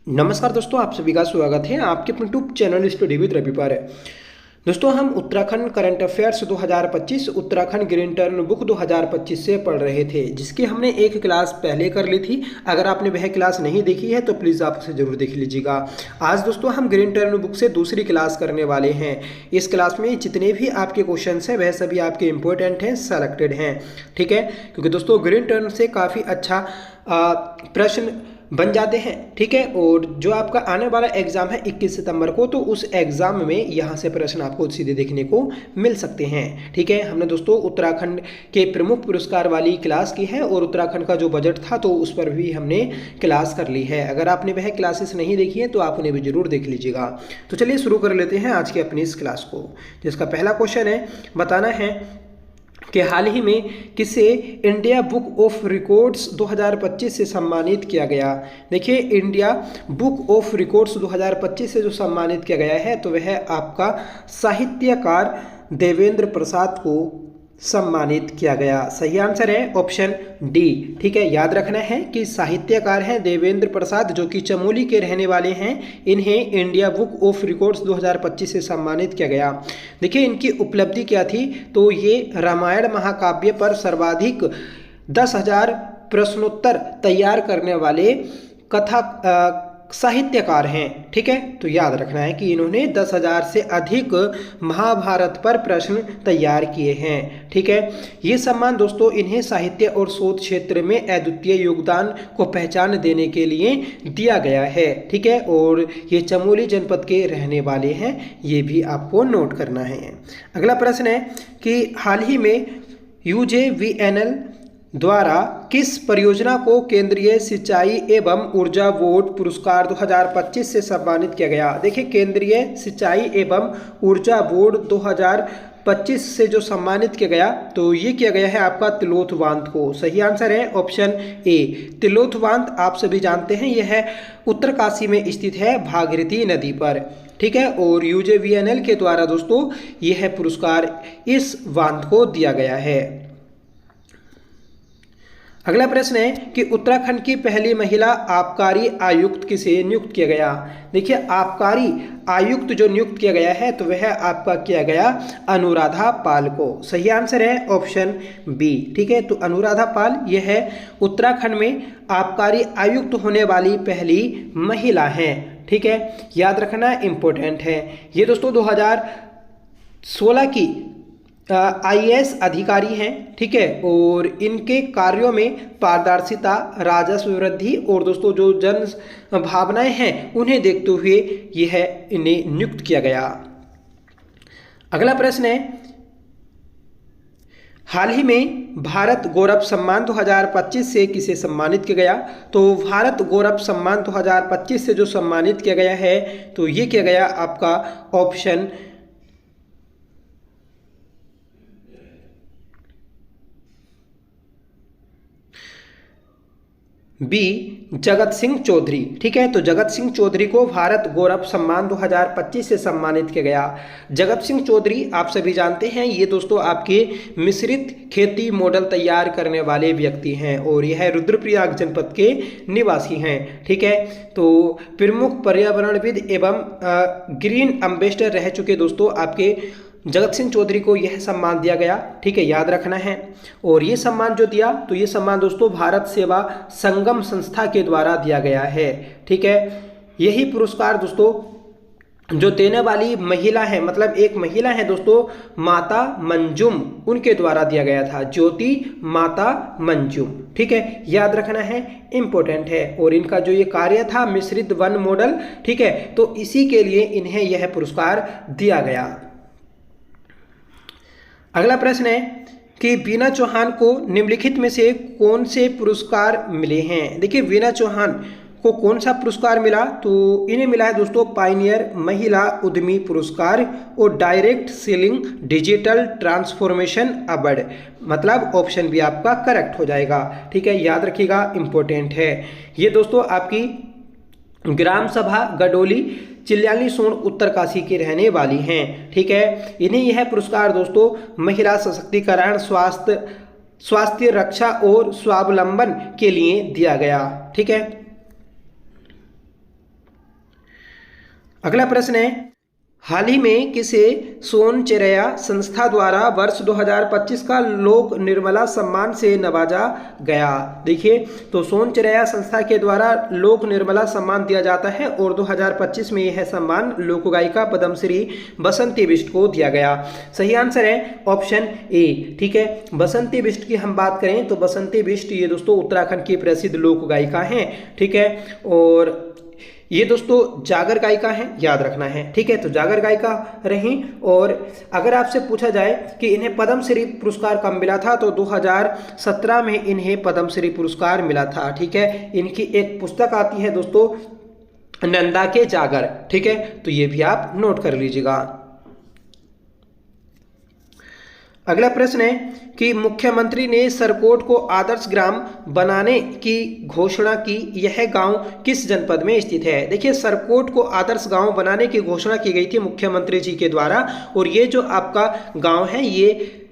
नमस्कार दोस्तों, आप सभी का स्वागत है आपके अपने YouTube channel study with Ravi पर। दोस्तों, हम Uttarakhand current affairs 2025 Uttarakhand green turn book 2025 से पढ़ रहे थे, जिसकी हमने एक क्लास पहले कर ली थी। अगर आपने वह क्लास नहीं देखी है तो प्लीज़ आप उसे जरूर देख लीजिएगा। आज दोस्तों हम ग्रीन टर्न बुक से दूसरी क्लास करने वाले हैं। इस क्लास में जितने भी आपके क्वेश्चन हैं वह सभी आपके इंपॉर्टेंट हैं, सेलेक्टेड हैं, ठीक है। क्योंकि दोस्तों ग्रीन टर्न से काफ़ी अच्छा प्रश्न बन जाते हैं, ठीक है। और जो आपका आने वाला एग्जाम है 21 सितंबर को, तो उस एग्जाम में यहाँ से प्रश्न आपको सीधे देखने को मिल सकते हैं, ठीक है। हमने दोस्तों उत्तराखंड के प्रमुख पुरस्कार वाली क्लास की है और उत्तराखंड का जो बजट था तो उस पर भी हमने क्लास कर ली है। अगर आपने वह क्लासेस नहीं देखी है तो आप उन्हें भी जरूर देख लीजिएगा। तो चलिए शुरू कर लेते हैं आज की अपनी इस क्लास को, जिसका पहला क्वेश्चन है, बताना है कि हाल ही में किसे इंडिया बुक ऑफ रिकॉर्ड्स 2025 से सम्मानित किया गया। देखिए, इंडिया बुक ऑफ रिकॉर्ड्स 2025 से जो सम्मानित किया गया है तो वह आपका साहित्यकार देवेंद्र प्रसाद को सम्मानित किया गया। सही आंसर है ऑप्शन डी, ठीक है। याद रखना है कि साहित्यकार हैं देवेंद्र प्रसाद, जो कि चमोली के रहने वाले हैं। इन्हें इंडिया बुक ऑफ रिकॉर्ड्स 2025 से सम्मानित किया गया। देखिए, इनकी उपलब्धि क्या थी, तो ये रामायण महाकाव्य पर सर्वाधिक 10,000 प्रश्नोत्तर तैयार करने वाले कथा साहित्यकार हैं, ठीक है। तो याद रखना है कि इन्होंने 10,000 से अधिक महाभारत पर प्रश्न तैयार किए हैं, ठीक है। ये सम्मान दोस्तों इन्हें साहित्य और शोध क्षेत्र में अद्वितीय योगदान को पहचान देने के लिए दिया गया है, ठीक है। और ये चमोली जनपद के रहने वाले हैं, ये भी आपको नोट करना है। अगला प्रश्न है कि हाल ही में UJVNL द्वारा किस परियोजना को केंद्रीय सिंचाई एवं ऊर्जा बोर्ड पुरस्कार 2025 से सम्मानित किया गया। देखिए, केंद्रीय सिंचाई एवं ऊर्जा बोर्ड 2025 से जो सम्मानित किया गया तो ये किया गया है आपका तिलोथ बांध को। सही आंसर है ऑप्शन ए। तिलोथ बांध आप सभी जानते हैं, यह है उत्तरकाशी में स्थित है, भागीरथी नदी पर, ठीक है। और UJVNL के द्वारा दोस्तों यह पुरस्कार इस बांध को दिया गया है। अगला प्रश्न है कि उत्तराखंड की पहली महिला आबकारी आयुक्त किसे नियुक्त किया गया। देखिए, आबकारी आयुक्त जो नियुक्त किया गया है तो वह आपका किया गया अनुराधा पाल को। सही आंसर है ऑप्शन बी, ठीक है। तो अनुराधा पाल यह है उत्तराखंड में आबकारी आयुक्त होने वाली पहली महिला हैं, ठीक है। याद रखना इंपॉर्टेंट है। ये दोस्तों 2016 की IAS अधिकारी हैं, ठीक है। और इनके कार्यों में पारदर्शिता, राजस्व वृद्धि और दोस्तों जो जन भावनाएं हैं उन्हें देखते हुए यह इन्हें नियुक्त किया गया। अगला प्रश्न है, हाल ही में भारत गौरव सम्मान 2025 से किसे सम्मानित किया गया। तो भारत गौरव सम्मान 2025 से जो सम्मानित किया गया है तो ये किया गया आपका ऑप्शन बी, जगत सिंह चौधरी, ठीक है। तो जगत सिंह चौधरी को भारत गौरव सम्मान 2025 से सम्मानित किया गया। जगत सिंह चौधरी आप सभी जानते हैं, ये दोस्तों आपके मिश्रित खेती मॉडल तैयार करने वाले व्यक्ति हैं और यह रुद्रप्रयाग जनपद के निवासी हैं, ठीक है। तो प्रमुख पर्यावरणविद एवं ग्रीन एम्बेसडर रह चुके दोस्तों आपके जगत सिंह चौधरी को यह सम्मान दिया गया, ठीक है। याद रखना है। और ये सम्मान जो दिया तो ये सम्मान दोस्तों भारत सेवा संगम संस्था के द्वारा दिया गया है, ठीक है। यही पुरस्कार दोस्तों जो देने वाली महिला है, मतलब एक महिला है दोस्तों, माता मंजुम, उनके द्वारा दिया गया था, ज्योति माता मंजुम, ठीक है। याद रखना है, इंपॉर्टेंट है। और इनका जो ये कार्य था मिश्रित वन मॉडल, ठीक है, तो इसी के लिए इन्हें यह पुरस्कार दिया गया। अगला प्रश्न है कि वीना चौहान को निम्नलिखित में से कौन से पुरस्कार मिले हैं। देखिए, वीना चौहान को कौन सा पुरस्कार मिला, तो इन्हें मिला है दोस्तों पायनियर महिला उद्यमी पुरस्कार और direct selling digital transformation award. मतलब ऑप्शन भी आपका करेक्ट हो जाएगा, ठीक है। याद रखिएगा, इंपॉर्टेंट है। ये दोस्तों आपकी ग्राम सभा गडोली चिल्याली सोन उत्तरकाशी की रहने वाली हैं, ठीक है। इन्हें यह पुरस्कार दोस्तों महिला सशक्तिकरण, स्वास्थ्य रक्षा और स्वावलंबन के लिए दिया गया, ठीक है। अगला प्रश्न है, हाल ही में किसे सोनचेरया संस्था द्वारा वर्ष 2025 का लोक निर्मला सम्मान से नवाजा गया? देखिए, तो सोनचेरया संस्था के द्वारा लोक निर्मला सम्मान दिया जाता है और 2025 में यह सम्मान लोक गायिका पद्मश्री बसंती बिष्ट को दिया गया। सही आंसर है ऑप्शन ए। ठीक है, बसंती बिष्ट की हम बात करें तो बसंती बिष्ट ये दोस्तों उत्तराखंड की प्रसिद्ध लोक गायिका हैं। ठीक है, और ये दोस्तों जागर गायिका हैं, याद रखना है। ठीक है, तो जागर गायिका रहीं। और अगर आपसे पूछा जाए कि इन्हें पद्मश्री पुरस्कार कब मिला था, तो 2017 में इन्हें पद्मश्री पुरस्कार मिला था। ठीक है, इनकी एक पुस्तक आती है दोस्तों, नंदा के जागर। ठीक है, तो ये भी आप नोट कर लीजिएगा। अगला प्रश्न है कि मुख्यमंत्री ने सरकोट को आदर्श ग्राम बनाने की घोषणा की, यह गांव किस जनपद में स्थित है? देखिए, सरकोट को आदर्श गांव बनाने की घोषणा की गई थी मुख्यमंत्री जी के द्वारा, और ये जो आपका गांव है ये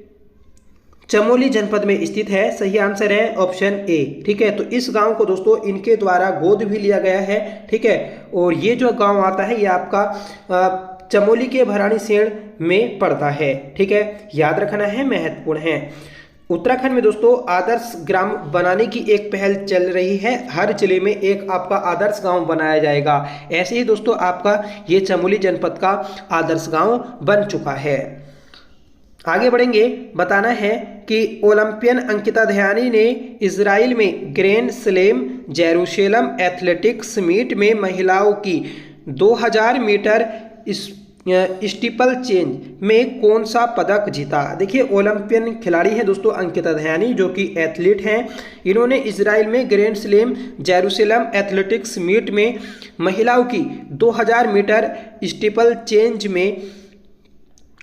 चमोली जनपद में स्थित है। सही आंसर है ऑप्शन ए। ठीक है, तो इस गांव को दोस्तों इनके द्वारा गोद भी लिया गया है। ठीक है, और ये जो गांव आता है ये आपका चमोली के भराड़ीसेण में पड़ता है। ठीक है, याद रखना है, महत्वपूर्ण है। उत्तराखंड में दोस्तों आदर्श ग्राम बनाने की एक पहल चल रही है, हर जिले में एक आपका आदर्श गांव बनाया जाएगा। ऐसे ही दोस्तों आपका ये चमोली जनपद का आदर्श गांव बन चुका है। आगे बढ़ेंगे, बताना है कि ओलंपियन अंकिता दयानी ने इजराइल में grand slam Jerusalem athletics meet में महिलाओं की 2000 मीटर स्टीपल चेंज में कौन सा पदक जीता? देखिए, ओलंपियन खिलाड़ी है दोस्तों अंकिता दयानी, जो कि एथलीट हैं। इन्होंने इजराइल में grand slam Jerusalem athletics meet में महिलाओं की 2000 मीटर स्टीपल चेंज में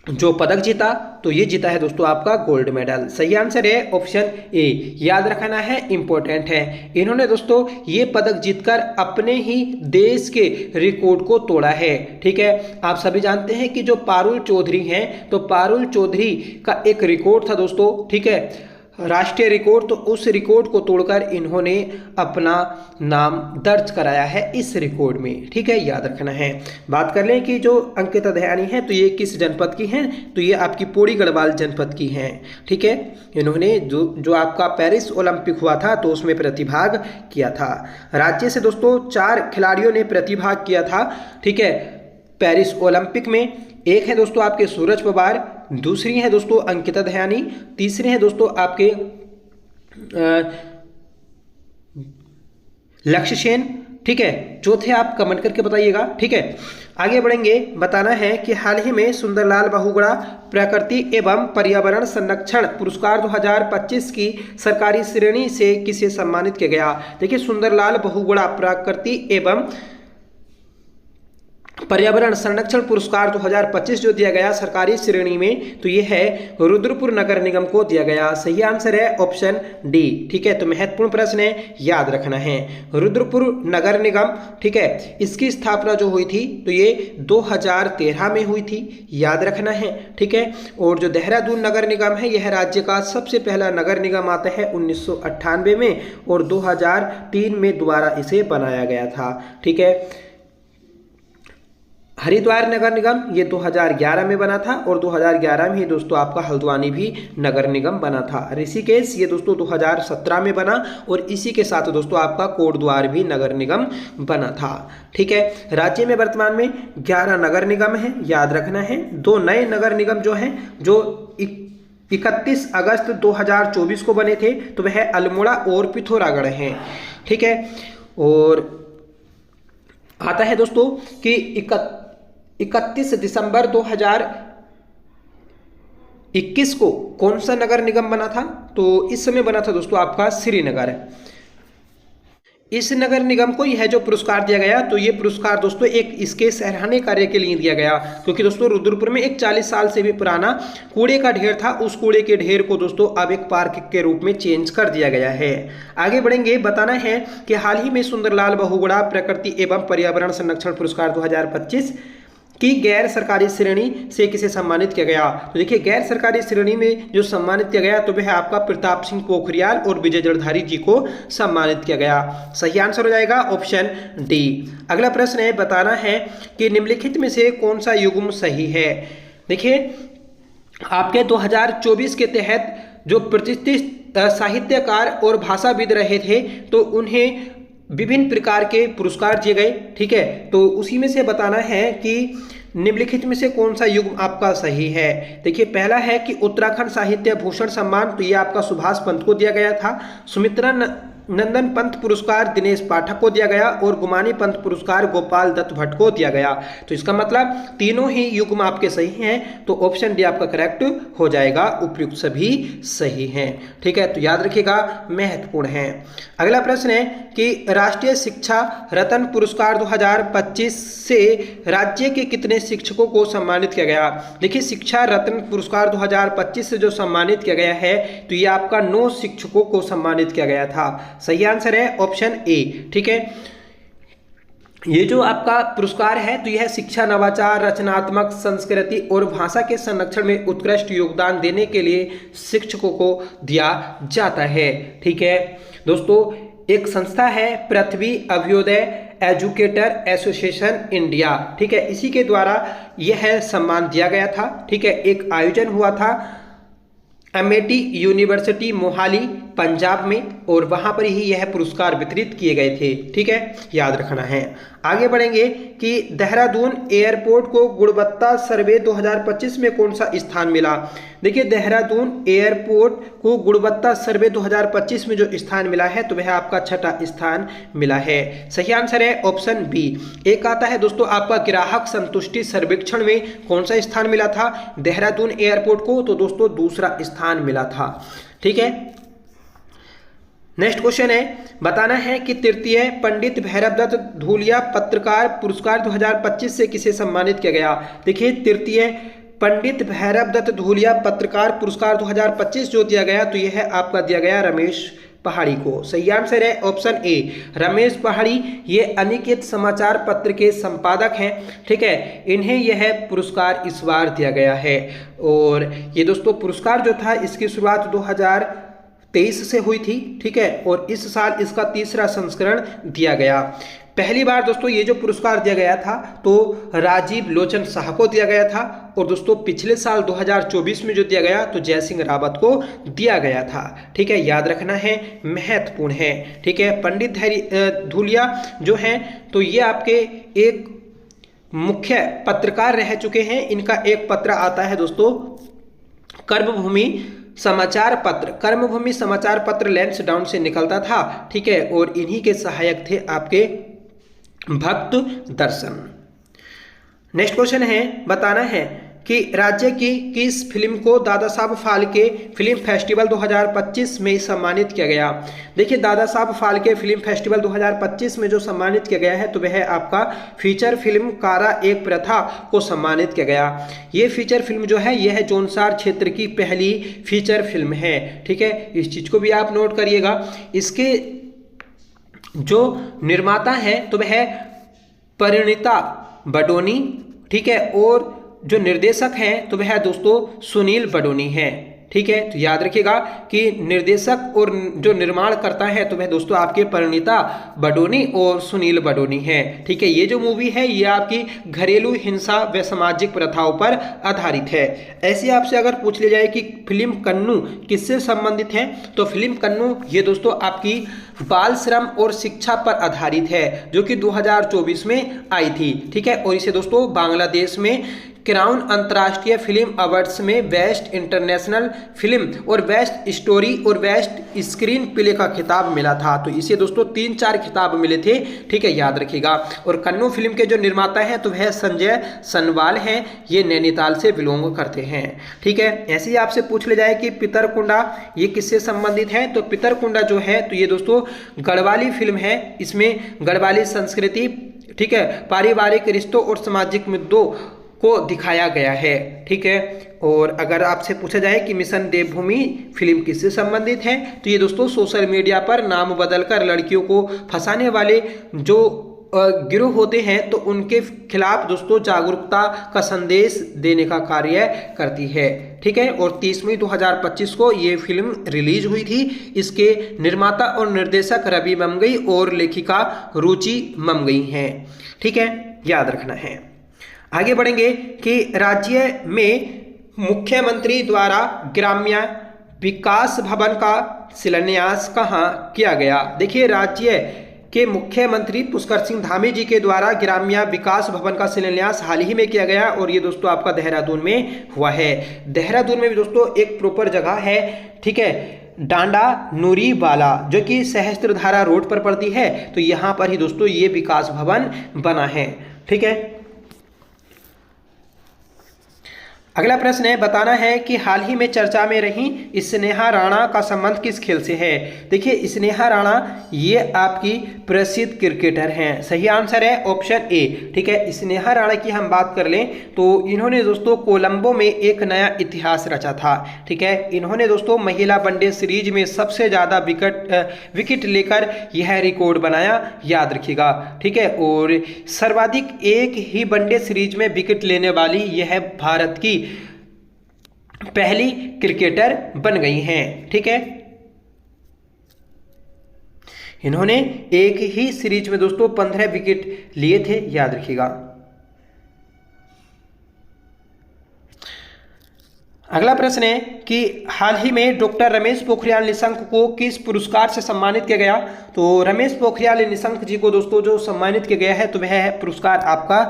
जो पदक जीता, तो ये जीता है दोस्तों आपका गोल्ड मेडल। सही आंसर है ऑप्शन ए। याद रखना है, इंपॉर्टेंट है। इन्होंने दोस्तों ये पदक जीतकर अपने ही देश के रिकॉर्ड को तोड़ा है। ठीक है, आप सभी जानते हैं कि जो पारुल चौधरी हैं, तो पारुल चौधरी का एक रिकॉर्ड था दोस्तों, ठीक है, राष्ट्रीय रिकॉर्ड, तो उस रिकॉर्ड को तोड़कर इन्होंने अपना नाम दर्ज कराया है इस रिकॉर्ड में। ठीक है, याद रखना है। बात कर लें कि जो अंकिता दयानी है तो ये किस जनपद की हैं, तो ये आपकी पौड़ी गढ़वाल जनपद की हैं। ठीक है, इन्होंने जो आपका पेरिस ओलंपिक हुआ था तो उसमें प्रतिभाग किया था। राज्य से दोस्तों 4 खिलाड़ियों ने प्रतिभाग किया था। ठीक है, पेरिस ओलंपिक में। एक है दोस्तों आपके सूरज पवार, दूसरी है दोस्तों अंकिता दयानी, तीसरे हैं दोस्तों आपके लक्ष्य सेन। ठीक है, चौथे आप कमेंट करके बताइएगा। ठीक है, आगे बढ़ेंगे, बताना है कि हाल ही में सुंदरलाल बहुगुणा प्रकृति एवं पर्यावरण संरक्षण पुरस्कार 2025 की सरकारी श्रेणी से किसे सम्मानित किया गया? देखिए, सुंदरलाल बहुगुणा प्रकृति एवं पर्यावरण संरक्षण पुरस्कार 2025 जो दिया गया सरकारी श्रेणी में, तो ये है रुद्रपुर नगर निगम को दिया गया। सही आंसर है ऑप्शन डी। ठीक है, तो महत्वपूर्ण प्रश्न है, याद रखना है। रुद्रपुर नगर निगम, ठीक है, इसकी स्थापना जो हुई थी तो ये 2013 में हुई थी, याद रखना है। ठीक है, और जो देहरादून नगर निगम है यह राज्य का सबसे पहला नगर निगम आता है 1998 में, और 2003 में दोबारा इसे बनाया गया था। ठीक है, हरिद्वार नगर निगम ये 2011 में बना था, और 2011 में ही दोस्तों आपका हल्द्वानी भी नगर निगम बना था। ऋषिकेश ये दोस्तों 2017 में बना, और इसी के साथ दोस्तों आपका कोटद्वार भी नगर निगम बना था। ठीक है, राज्य में वर्तमान में 11 नगर निगम है, याद रखना है। 2 नए नगर निगम जो हैं, जो 31 अगस्त 2024 को बने थे, तो वह अल्मोड़ा और पिथौरागढ़ हैं। ठीक है, और आता है दोस्तों कि 31 दिसंबर 2021 को कौन सा नगर निगम बना था? तो इस समय बना था दोस्तों आपका श्रीनगर। इस नगर निगम को यह जो पुरस्कार दिया गया, तो ये पुरस्कार दोस्तों एक इसके सराहनीय कार्य के लिए दिया गया, क्योंकि दोस्तों रुद्रपुर में एक 40 साल से भी पुराना कूड़े का ढेर था। उस कूड़े के ढेर को दोस्तों अब एक पार्क के रूप में चेंज कर दिया गया है। आगे बढ़ेंगे, बताना है कि हाल ही में सुंदरलाल बहुगुणा प्रकृति एवं पर्यावरण संरक्षण पुरस्कार 2025 कि गैर सरकारी श्रेणी से किसे सम्मानित किया गया। तो देखिए गैर सरकारी श्रेणी में जो सम्मानित किया गया तो वह आपका प्रताप सिंह पोखरियाल और विजय जड़धारी जी को सम्मानित किया गया। सही आंसर हो जाएगा ऑप्शन डी। अगला प्रश्न है, बताना है कि निम्नलिखित में से कौन सा युग्म सही है। देखिए आपके 2024 के तहत जो प्रतिष्ठित साहित्यकार और भाषाविद रहे थे तो उन्हें विभिन्न प्रकार के पुरस्कार दिए गए। ठीक है, तो उसी में से बताना है कि निम्नलिखित में से कौन सा युग्म आपका सही है। देखिए पहला है कि उत्तराखंड साहित्य भूषण सम्मान, तो ये आपका सुभाष पंत को दिया गया था। सुमित्रा नंदन पंत पुरस्कार दिनेश पाठक को दिया गया और गुमानी पंत पुरस्कार गोपाल दत्त भट्ट को दिया गया। तो इसका मतलब तीनों ही युग्म आपके सही हैं, तो ऑप्शन डी आपका करेक्ट हो जाएगा, उपयुक्त सभी सही हैं। ठीक है, तो याद रखिएगा, महत्वपूर्ण है। अगला प्रश्न है कि राष्ट्रीय शिक्षा रत्न पुरस्कार 2025 से राज्य के कितने शिक्षकों को सम्मानित किया गया। देखिए शिक्षा रत्न पुरस्कार 2025 से जो सम्मानित किया गया है तो ये आपका 9 शिक्षकों को सम्मानित किया गया था। सही आंसर है ऑप्शन ए। ठीक है, ये जो आपका पुरस्कार है तो यह शिक्षा, नवाचार, रचनात्मक संस्कृति और भाषा के संरक्षण में उत्कृष्ट योगदान देने के लिए शिक्षकों को दिया जाता है। ठीक है दोस्तों, एक संस्था है पृथ्वी अभ्युदय एजुकेटर एसोसिएशन इंडिया। ठीक है, इसी के द्वारा यह सम्मान दिया गया था। ठीक है, एक आयोजन हुआ था अमेठी यूनिवर्सिटी मोहाली पंजाब में और वहां पर ही यह पुरस्कार वितरित किए गए थे। ठीक है, याद रखना है। आगे बढ़ेंगे कि देहरादून एयरपोर्ट को गुणवत्ता सर्वे 2025 में कौन सा स्थान मिला। देखिए देहरादून एयरपोर्ट को गुणवत्ता सर्वे 2025 में जो स्थान मिला है तो वह आपका 6ठा स्थान मिला है। सही आंसर है ऑप्शन बी। एक आता है दोस्तों आपका ग्राहक संतुष्टि सर्वेक्षण में कौन सा स्थान मिला था देहरादून एयरपोर्ट को, तो दोस्तों 2रा स्थान मिला था। ठीक है, नेक्स्ट क्वेश्चन है, बताना है कि तृतीय पंडित भैरवदत्त धूलिया पत्रकार पुरस्कार 2025 से किसे सम्मानित किया गया। देखिए तृतीय पंडित भैरवदत्त धूलिया पत्रकार पुरस्कार 2025 जो दिया गया तो यह आपका दिया गया रमेश पहाड़ी को। सही आंसर है ऑप्शन ए, रमेश पहाड़ी। ये अनिकेत समाचार पत्र के संपादक हैं। ठीक है, इन्हें यह पुरस्कार इस बार दिया गया है और ये दोस्तों पुरस्कार जो था इसकी शुरुआत 2023 से हुई थी। ठीक है, और इस साल इसका 3रा संस्करण दिया गया। पहली बार दोस्तों ये जो पुरस्कार दिया गया था तो राजीव लोचन शाह को दिया गया था और दोस्तों पिछले साल 2024 में जो दिया गया तो जय सिंह रावत को दिया गया था। ठीक है, याद रखना है, महत्वपूर्ण है। ठीक है, पंडित धूलिया जो हैं तो ये आपके एक मुख्य पत्रकार रह चुके हैं। इनका एक पत्र आता है दोस्तों कर्मभूमि समाचार पत्र। कर्मभूमि समाचार पत्र लैंसडाउन से निकलता था। ठीक है, और इन्हीं के सहायक थे आपके भक्त दर्शन। नेक्स्ट क्वेश्चन है, बताना है कि राज्य की किस फिल्म को दादा साहब फाल्के फिल्म फेस्टिवल 2025 में सम्मानित किया गया। देखिए दादा साहब फाल्के फिल्म फेस्टिवल 2025 में जो सम्मानित किया गया है तो वह आपका फीचर फिल्म कारा एक प्रथा को सम्मानित किया गया। ये फीचर फिल्म जो है यह जौनसार क्षेत्र की पहली फीचर फिल्म है। ठीक है, इस चीज को भी आप नोट करिएगा। इसके जो निर्माता हैं तो वह परिणीता बडोनी। ठीक है, और जो निर्देशक हैं तो वह दोस्तों सुनील बडोनी हैं। ठीक है, तो याद रखिएगा कि निर्देशक और जो निर्माण करता है तो वह दोस्तों आपके परिणीता बडोनी और सुनील बडोनी हैं। ठीक है, ये जो मूवी है ये आपकी घरेलू हिंसा व सामाजिक प्रथाओं पर आधारित है। ऐसे आपसे अगर पूछ लिया जाए कि फिल्म कन्नू किससे संबंधित है तो फिल्म कन्नू ये दोस्तों आपकी बाल श्रम और शिक्षा पर आधारित है जो कि 2024 में आई थी। ठीक है, और इसे दोस्तों बांग्लादेश में क्राउन अंतर्राष्ट्रीय फिल्म अवार्ड्स में बेस्ट इंटरनेशनल फिल्म और बेस्ट स्टोरी और बेस्ट स्क्रीन प्ले का खिताब मिला था। तो इसे दोस्तों 3-4 खिताब मिले थे। ठीक है, याद रखिएगा। और कन्नू फिल्म के जो निर्माता हैं तो वह संजय सनवाल हैं। ये नैनीताल से बिलोंग करते हैं। ठीक है, ऐसे ही आपसे पूछ ले जाए कि पितरकुंडा ये किससे संबंधित है तो पितरकुंडा जो है तो ये दोस्तों गढ़वाली फिल्म है। इसमें गढ़वाली संस्कृति, ठीक है, पारिवारिक रिश्तों और सामाजिक मुद्दों को दिखाया गया है। ठीक है, और अगर आपसे पूछा जाए कि मिशन देवभूमि फिल्म किससे संबंधित है तो ये दोस्तों सोशल मीडिया पर नाम बदलकर लड़कियों को फंसाने वाले जो गिरोह होते हैं तो उनके खिलाफ दोस्तों जागरूकता का संदेश देने का कार्य करती है। ठीक है, और 30 मई 2025 को ये फिल्म रिलीज हुई थी। इसके निर्माता और निर्देशक रवि ममगई और लेखिका रुचि ममगई हैं। ठीक है, याद रखना है। आगे बढ़ेंगे कि राज्य में मुख्यमंत्री द्वारा ग्राम्य विकास भवन का शिलान्यास कहाँ किया गया। देखिए, राज्य के मुख्यमंत्री पुष्कर सिंह धामी जी के द्वारा ग्राम्य विकास भवन का शिलान्यास हाल ही में किया गया और ये दोस्तों आपका देहरादून में हुआ है। देहरादून में भी दोस्तों एक प्रॉपर जगह है, ठीक है, डांडा नूरी वाला, जो कि सहस्त्रधारा रोड पर पड़ती है। तो यहाँ पर ही दोस्तों ये विकास भवन बना है। ठीक है, अगला प्रश्न है, बताना है कि हाल ही में चर्चा में रही स्नेहा राणा का संबंध किस खेल से है। देखिए, स्नेहा राणा ये आपकी प्रसिद्ध क्रिकेटर हैं। सही आंसर है ऑप्शन ए। ठीक है, स्नेहा राणा की हम बात कर लें तो इन्होंने दोस्तों कोलंबो में एक नया इतिहास रचा था। ठीक है, इन्होंने दोस्तों महिला वनडे सीरीज में सबसे ज़्यादा विकेट लेकर यह रिकॉर्ड बनाया, याद रखिएगा। ठीक है, और सर्वाधिक एक ही वनडे सीरीज में विकेट लेने वाली यह भारत की पहली क्रिकेटर बन गई हैं। ठीक है, इन्होंने एक ही सीरीज में दोस्तों 15 विकेट लिए थे, याद रखिएगा। अगला प्रश्न है कि हाल ही में डॉक्टर रमेश पोखरियाल निशंक को किस पुरस्कार से सम्मानित किया गया। तो रमेश पोखरियाल निशंक जी को दोस्तों जो सम्मानित किया गया है तो वह है पुरस्कार आपका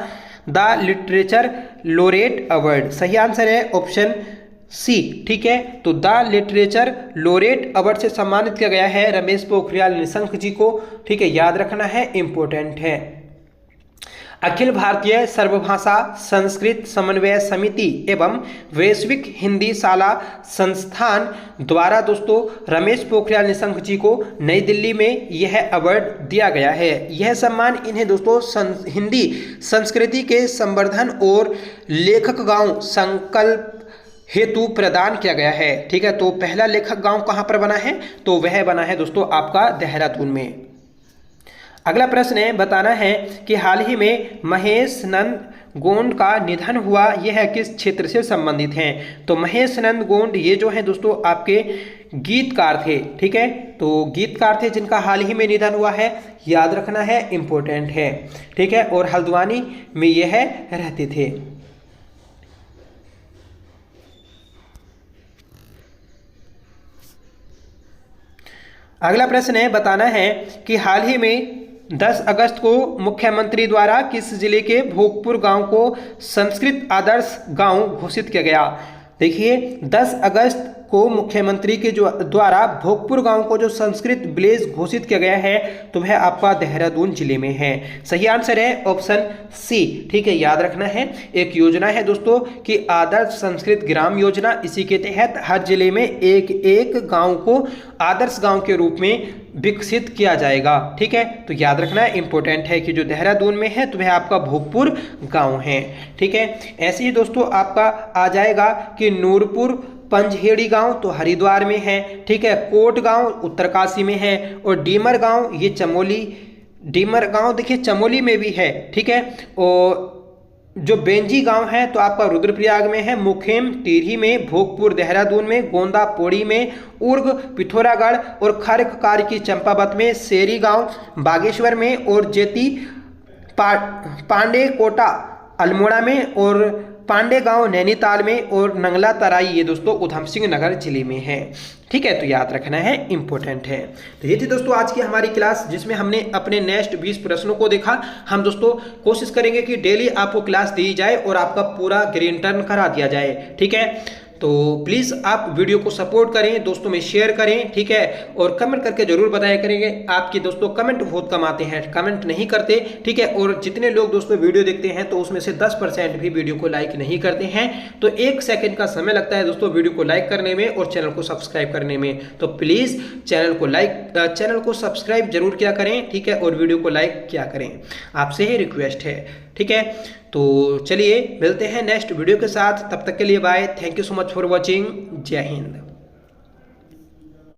द लिटरेचर लोरेट अवार्ड। सही आंसर है ऑप्शन सी। ठीक है, तो द लिटरेचर लोरेट अवार्ड से सम्मानित किया गया है रमेश पोखरियाल निशंक जी को। ठीक है, याद रखना है, इंपॉर्टेंट है। अखिल भारतीय सर्वभाषा संस्कृत समन्वय समिति एवं वैश्विक हिंदी शाला संस्थान द्वारा दोस्तों रमेश पोखरियाल निशंक जी को नई दिल्ली में यह अवार्ड दिया गया है। यह सम्मान इन्हें दोस्तों हिंदी संस्कृति के संवर्धन और लेखक गांव संकल्प हेतु प्रदान किया गया है। ठीक है, तो पहला लेखक गांव कहां पर बना है तो वह बना है दोस्तों आपका देहरादून में। अगला प्रश्न है, बताना है कि हाल ही में महेश नंद गोंड का निधन हुआ, यह किस क्षेत्र से संबंधित हैं। तो महेश नंद गोंड ये जो है दोस्तों आपके गीतकार थे। ठीक है, तो गीतकार थे जिनका हाल ही में निधन हुआ है, याद रखना है, इंपॉर्टेंट है। ठीक है, और हल्द्वानी में यह रहते थे। अगला प्रश्न है, बताना है कि हाल ही में 10 अगस्त को मुख्यमंत्री द्वारा किस जिले के भोगपुर गांव को संस्कृत आदर्श गांव घोषित किया गया। देखिए, 10 अगस्त को मुख्यमंत्री के द्वारा भोगपुर गांव को जो संस्कृत विलेज घोषित किया गया है तो वह आपका देहरादून जिले में है। सही आंसर है ऑप्शन सी। ठीक है, याद रखना है, एक योजना है दोस्तों कि आदर्श संस्कृत ग्राम योजना। इसी के तहत हर जिले में एक एक गांव को आदर्श गांव के रूप में विकसित किया जाएगा। ठीक है, तो याद रखना है, इंपॉर्टेंट है कि जो देहरादून में है तो वह आपका भोगपुर गांव है। ठीक है, ऐसे ही दोस्तों आपका आ जाएगा कि नूरपुर पंजहेड़ी गांव तो हरिद्वार में है। ठीक है, कोट गांव उत्तरकाशी में है और डीमर गांव ये चमोली, डीमर गांव देखिए चमोली में भी है। ठीक है, और जो बेंजी गांव है तो आपका रुद्रप्रयाग में है, मुखेम टिहरी में, भोगपुर देहरादून में, गोंदा पौड़ी में, उर्ग पिथौरागढ़ और खरककार की चंपावत में, शेरी गांव बागेश्वर में और जेती पांडे कोटा अल्मोड़ा में और पांडे गांव नैनीताल में और नंगला तराई ये दोस्तों उधम सिंह नगर जिले में है। ठीक है, तो याद रखना है, इंपॉर्टेंट है। तो ये थी दोस्तों आज की हमारी क्लास जिसमें हमने अपने नेक्स्ट 20 प्रश्नों को देखा। हम दोस्तों कोशिश करेंगे कि डेली आपको क्लास दी जाए और आपका पूरा ग्रीन टर्न करा दिया जाए। ठीक है, तो प्लीज़ आप वीडियो को सपोर्ट करें, दोस्तों में शेयर करें। ठीक है, और कमेंट करके जरूर बताया करेंगे। आपके दोस्तों कमेंट बहुत कम आते हैं, कमेंट नहीं करते। ठीक है, और जितने लोग दोस्तों वीडियो देखते हैं तो उसमें से 10% भी वीडियो को लाइक नहीं करते हैं। तो 1 सेकंड का समय लगता है दोस्तों वीडियो को लाइक करने में और चैनल को सब्सक्राइब करने में। तो प्लीज़ चैनल को सब्सक्राइब जरूर किया करें। ठीक है, और वीडियो को लाइक किया करें, आपसे ही रिक्वेस्ट है। ठीक है, तो चलिए मिलते हैं नेक्स्ट वीडियो के साथ, तब तक के लिए bye. Thank you so much for watching. Jai Hind.